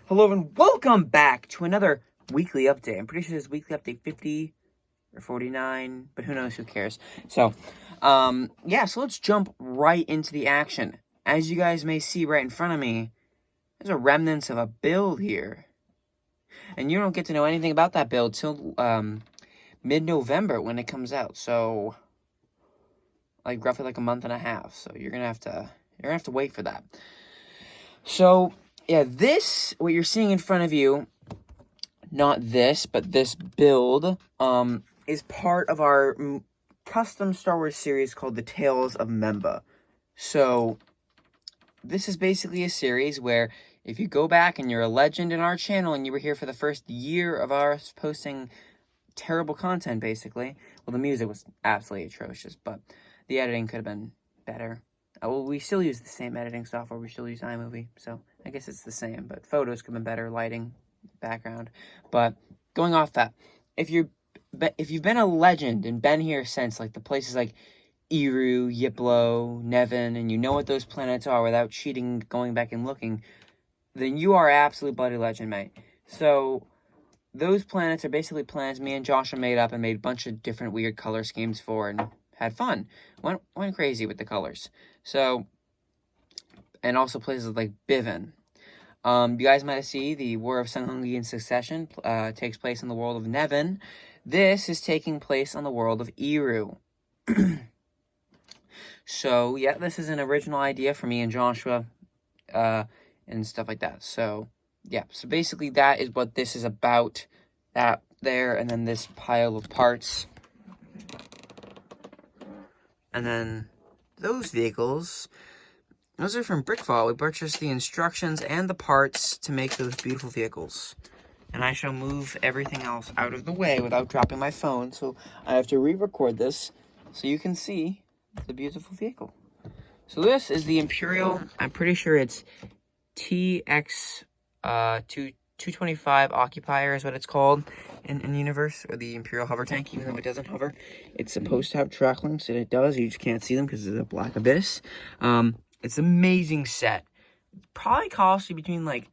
Hello and welcome back to another weekly update. I'm pretty sure this is weekly update 50 or 49, but who knows, who cares. So let's jump right into the action. As you guys may see right in front of me, there's a remnants of a build here. And you don't get to know anything about that build till mid-November when it comes out. So roughly like a month and a half. So you're gonna have to wait for that. So yeah, what you're seeing in front of you, not this, but this build, is part of our custom Star Wars series called the Tales of Memba. So this is basically a series where if you go back and you're a legend in our channel and you were here for the first year of us posting terrible content, basically, well, the music was absolutely atrocious, but the editing could have been better. Well, we still use the same editing software. We still use iMovie, so I guess it's the same. But photos could have been better, lighting, background. But going off that, if you've been a legend and been here since like the places like Eru, Yiplo, Nevin, and you know what those planets are without cheating, going back and looking, then you are absolute bloody legend, mate. So those planets are basically planets me and Joshua made up and made a bunch of different weird color schemes for and had fun. Went crazy with the colors. So, and also places like Bivin. You guys might have seen the War of Sunghungi in Succession takes place in the world of Nevin. This is taking place on the world of Eru. So, yeah, this is an original idea for me and Joshua and stuff like that. So, yeah, so basically that is what this is about. That there, and then this pile of parts. And then those vehicles, those are from Brickfall. We purchased the instructions and the parts to make those beautiful vehicles. And I shall move everything else out of the way without dropping my phone. So I have to re-record this so you can see the beautiful vehicle. So this is the Imperial. I'm pretty sure it's TX 225 Occupier is what it's called in the universe, or the Imperial Hover Tank, even though it doesn't hover. It's supposed to have track links, and it does. You just can't see them because it's a black abyss. It's an amazing set. Probably cost you between, like,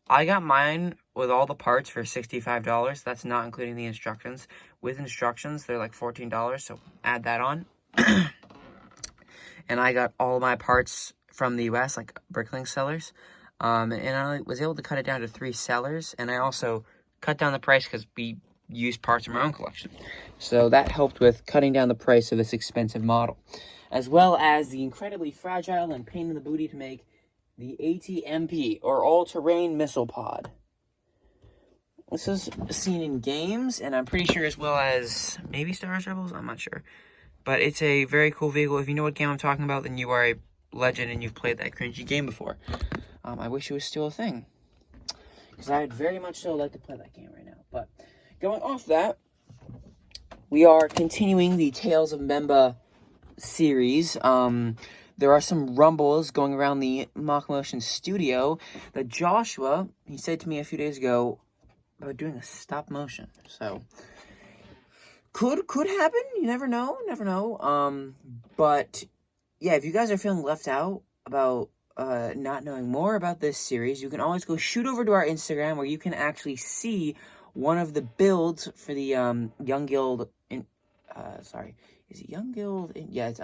I got mine with all the parts for $65. That's not including the instructions. With instructions, they're like $14, so add that on. And I got all my parts from the US, like Bricklink sellers. And I was able to cut it down to 3 sellers, and I also cut down the price because we used parts from our own collection. So that helped with cutting down the price of this expensive model, as well as the incredibly fragile and pain in the booty to make the ATMP, or All-Terrain Missile Pod. This is seen in games, and I'm pretty sure as well as maybe Star Wars Rebels, I'm not sure. But it's a very cool vehicle. If you know what game I'm talking about, then you are a legend and you've played that cringy game before. I wish it was still a thing, because I'd very much so like to play that game right now. But going off that, we are continuing the Tales of Memba series. There are some rumbles going around the Mock Motion studio that Joshua, he said to me a few days ago about doing a stop motion. So could happen. You never know. But yeah, if you guys are feeling left out about not knowing more about this series, you can always go shoot over to our Instagram, where you can actually see one of the builds for the Young Guild is it Young Guild? Yeah, it's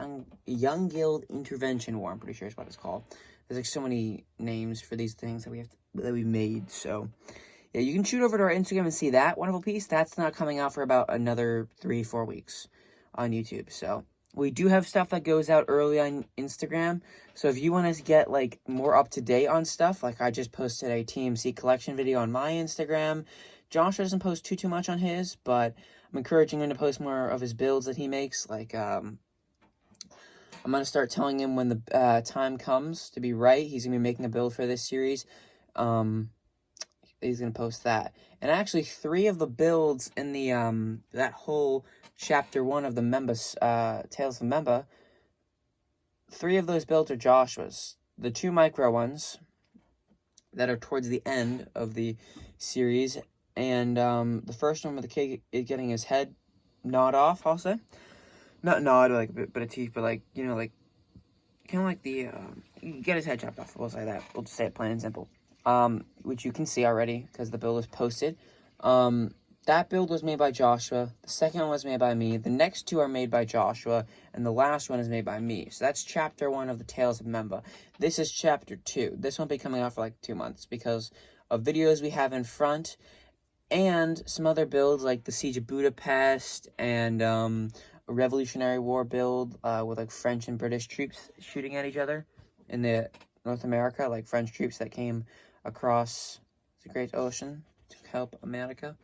Young Guild Intervention War. I'm pretty sure is what it's called. There's like so many names for these things that we made. So yeah, you can shoot over to our Instagram and see that wonderful piece. That's not coming out for about another 3-4 weeks on YouTube. So we do have stuff that goes out early on Instagram. So if you want to get like more up to date on stuff, like I just posted a TMC collection video on my Instagram. Josh doesn't post too much on his, but I'm encouraging him to post more of his builds that he makes. Like I'm gonna start telling him when the time comes to be right. He's gonna be making a build for this series. He's gonna post that, and actually 3 of the builds in the that whole chapter 1 of the Tales of Memba, 3 of those builds are Joshua's. The 2 micro ones that are towards the end of the series, and the first one with the kid getting his head gnawed off, I'll say. Not gnawed, like a bit of teeth, but like, like kind of like the get his head chopped off. We'll say that. We'll just say it plain and simple. which you can see already because the build was posted. That build was made by Joshua. The second one was made by me. The next two are made by Joshua. And the last one is made by me. So that's chapter 1 of the Tales of Memba. This is chapter 2. This won't be coming out for like 2 months because of videos we have in front and some other builds like the Siege of Budapest and a Revolutionary War build with like French and British troops shooting at each other in the North America, like French troops that came across the Great Ocean to help America.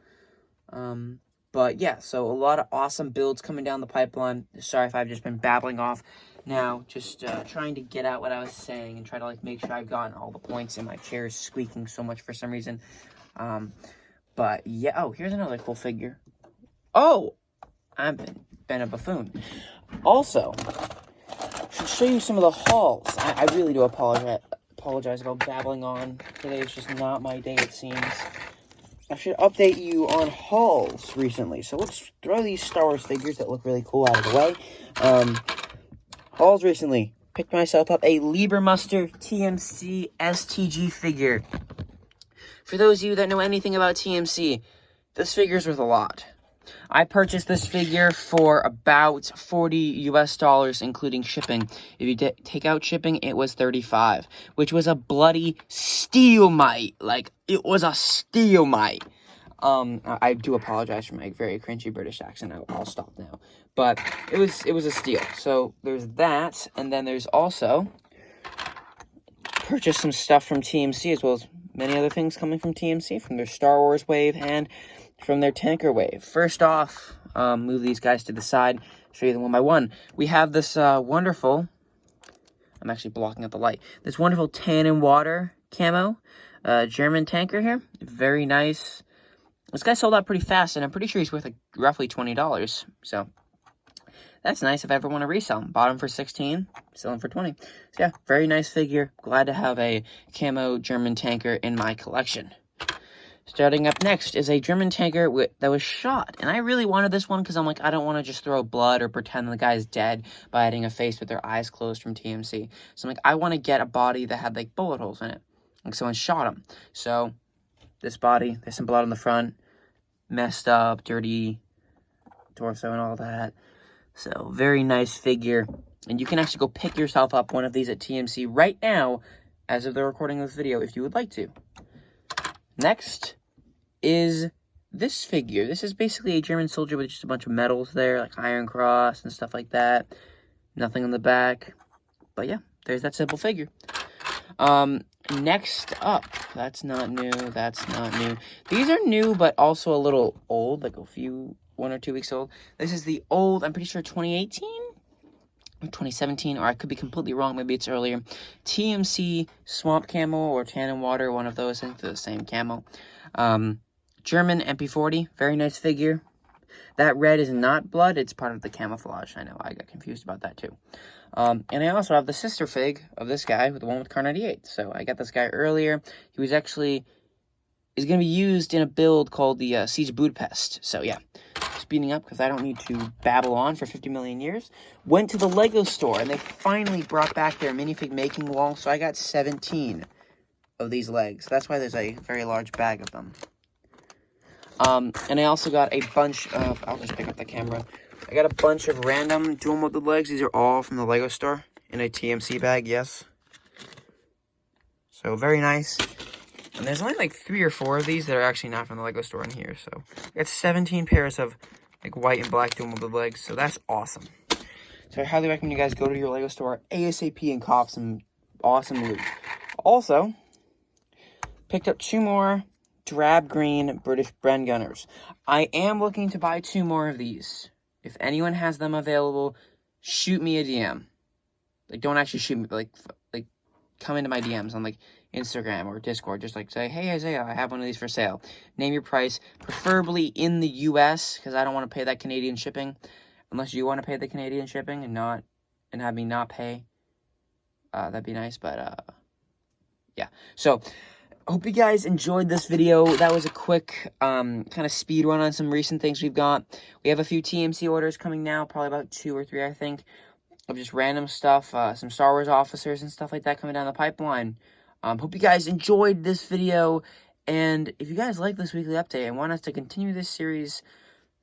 But yeah, so a lot of awesome builds coming down the pipeline. Sorry if I've just been babbling off now, just trying to get out what I was saying and try to like make sure I've gotten all the points, and my chair is squeaking so much for some reason. But yeah, oh, here's another cool figure. Oh, I've been a buffoon. Also, should show you some of the hauls. I really do apologize about babbling on. Today is just not my day, it seems. I should update you on hauls recently. So let's throw these Star Wars figures that look really cool out of the way. Hauls recently. Picked myself up a Liebermuster TMC STG figure. For those of you that know anything about TMC, this figure's worth a lot. I purchased this figure for about $40 US, including shipping. If you take out shipping, it was $35, which was a bloody steal-mite. Like, it was a steal-mite. I do apologize for my very cringy British accent. I'll stop now. But it was a steal. So there's that, and then there's also purchased some stuff from TMC, as well as many other things coming from TMC, from their Star Wars wave and from their tanker wave. First off, move these guys to the side, show you them one by one. We have this wonderful, I'm actually blocking out the light, this wonderful tan and water camo, German tanker here. Very nice. This guy sold out pretty fast, and I'm pretty sure he's worth like roughly $20. So that's nice if I ever want to resell him. Bought him for $16, sell him for $20. So yeah, very nice figure. Glad to have a camo German tanker in my collection. Starting up next is a German tanker that was shot. And I really wanted this one because I'm like, I don't want to just throw blood or pretend the guy's dead by adding a face with their eyes closed from TMC. So I'm like, I want to get a body that had like bullet holes in it. Like someone shot him. So this body, there's some blood on the front. Messed up, dirty torso and all that. So very nice figure. And you can actually go pick yourself up one of these at TMC right now as of the recording of this video if you would like to. Next is this figure. This is basically a German soldier with just a bunch of medals there, like Iron Cross and stuff like that. Nothing on the back. But yeah, there's that simple figure. Next up, that's not new. These are new, but also a little old, like 1 or 2 weeks old. This is the old, I'm pretty sure 2018? Or 2017, or I could be completely wrong, maybe it's earlier. TMC Swamp Camo or Tan and Water, one of those, I think they're the same camo. German MP40, very nice figure. That red is not blood, it's part of the camouflage. I know, I got confused about that too. And I also have the sister fig of this guy, with the one with Kar 98. So I got this guy earlier. He was actually, is going to be used in a build called the Siege of Budapest. So yeah, speeding up because I don't need to babble on for 50 million years. Went to the Lego store, and they finally brought back their minifig making wall. So I got 17 of these legs. That's why there's a very large bag of them. And I also got a bunch of, I'll just pick up the camera. I got a bunch of random dual molded legs. These are all from the Lego store in a TMC bag, yes. So very nice. And there's only like 3 or 4 of these that are actually not from the Lego store in here. So I got 17 pairs of like white and black dual molded legs. So that's awesome. So I highly recommend you guys go to your Lego store ASAP and cop some awesome loot. Also, picked up 2 more drab green British Bren Gunners. I am looking to buy 2 more of these. If anyone has them available, shoot me a DM. Like, don't actually shoot me, but like come into my DMs on like Instagram or Discord. Just like say, hey Isaiah, I have one of these for sale. Name your price, preferably in the US, because I don't want to pay that Canadian shipping. Unless you want to pay the Canadian shipping and have me not pay. That'd be nice, but yeah. So hope you guys enjoyed this video. That was a quick kind of speed run on some recent things we've got. We have a few TMC orders coming now, probably about 2 or 3, I think, of just random stuff, some Star Wars officers and stuff like that coming down the pipeline. Hope you guys enjoyed this video. And if you guys like this weekly update and want us to continue this series,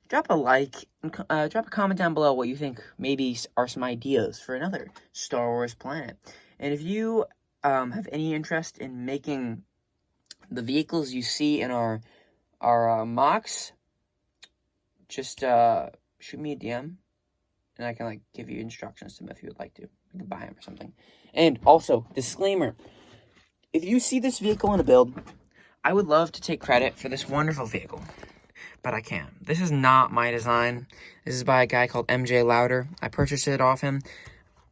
drop a like and drop a comment down below what you think maybe are some ideas for another Star Wars planet. And if you have any interest in making the vehicles you see in our mocks, just shoot me a DM and I can give you instructions to them if you would like to. You can buy them or something. And also, disclaimer, if you see this vehicle in a build, I would love to take credit for this wonderful vehicle, but I can't. This is not my design. This is by a guy called MJ Louder. I purchased it off him.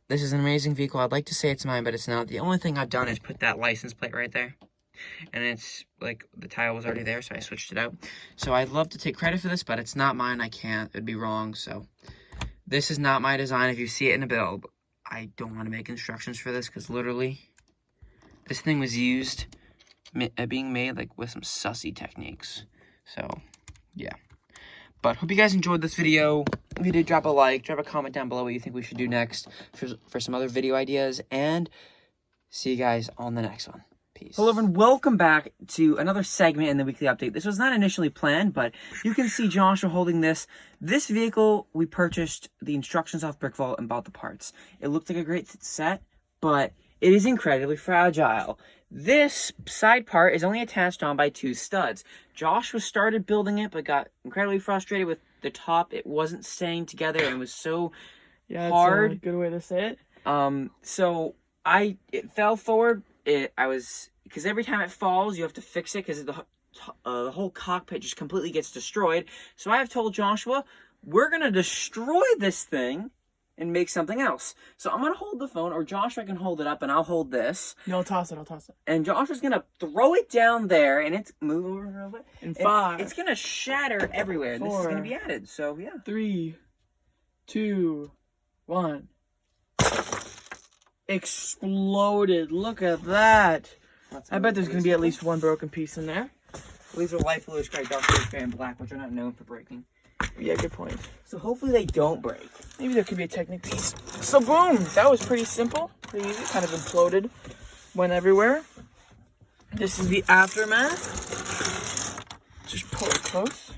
This is an amazing vehicle. I'd like to say it's mine, but it's not. The only thing I've done is put that license plate right there. And it's the tile was already there, so I switched it out. So I'd love to take credit for this, but it's not mine. I can't. It'd be wrong. So this is not my design. If you see it in a build, I don't want to make instructions for this because literally this thing was used being made with some sussy techniques. So yeah, but hope you guys enjoyed this video. If you did, drop a like, drop a comment down below what you think we should do next for some other video ideas, and see you guys on the next one. Peace. Hello everyone, welcome back to another segment in the weekly update. This was not initially planned, but you can see Joshua holding this vehicle. We purchased the instructions off Brick Vault and bought the parts. It looked like a great set, but it is incredibly fragile. This side part is only attached on by 2 studs. Joshua started building it, but got incredibly frustrated with the top. It wasn't staying together and it was so hard. That's a good way to say it. So it fell forward. Because every time it falls, you have to fix it because the whole cockpit just completely gets destroyed. So I have told Joshua, we're going to destroy this thing and make something else. So I'm going to hold the phone, or Joshua can hold it up, and I'll hold this. No, I'll toss it. And Joshua's going to throw it down there, and it's move over a little bit. And 5. It's going to shatter everywhere. 4, this is going to be added, so yeah. 3, 2, 1. Exploded. Look at that. I bet there's going to be at least one broken piece in there. These are light blue, striped dark blue, and black, which are not known for breaking. Yeah, good point. So hopefully they don't break. Maybe there could be a Technic piece. So boom, that was pretty simple, pretty easy. Kind of imploded, went everywhere. This is the aftermath. Just pull it close.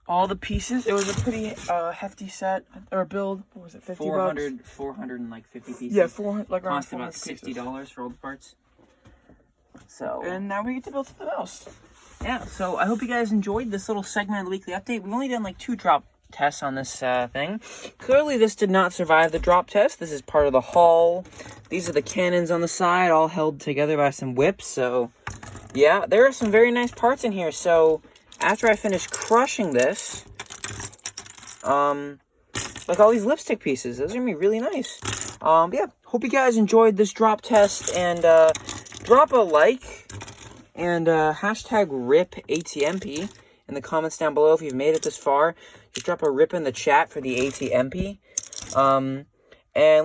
All the pieces. It was a pretty hefty set or build. What was it? 50 bucks. 450 pieces. Yeah, 400. Like around cost about $60 for all the parts. So. And now we get to build something else. Yeah, so I hope you guys enjoyed this little segment of the weekly update. We've only done 2 drop tests on this thing. Clearly, this did not survive the drop test. This is part of the hull. These are the cannons on the side, all held together by some whips. So, yeah, there are some very nice parts in here. So, after I finish crushing this, like all these lipstick pieces, those are going to be really nice. Yeah, hope you guys enjoyed this drop test, and drop a like. And hashtag RIP ATMP in the comments down below if you've made it this far. Just drop a RIP in the chat for the ATMP. And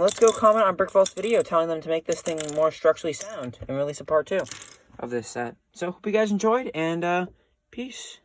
let's go comment on Brick Vault's video telling them to make this thing more structurally sound and release a part 2 of this set. So hope you guys enjoyed, and peace.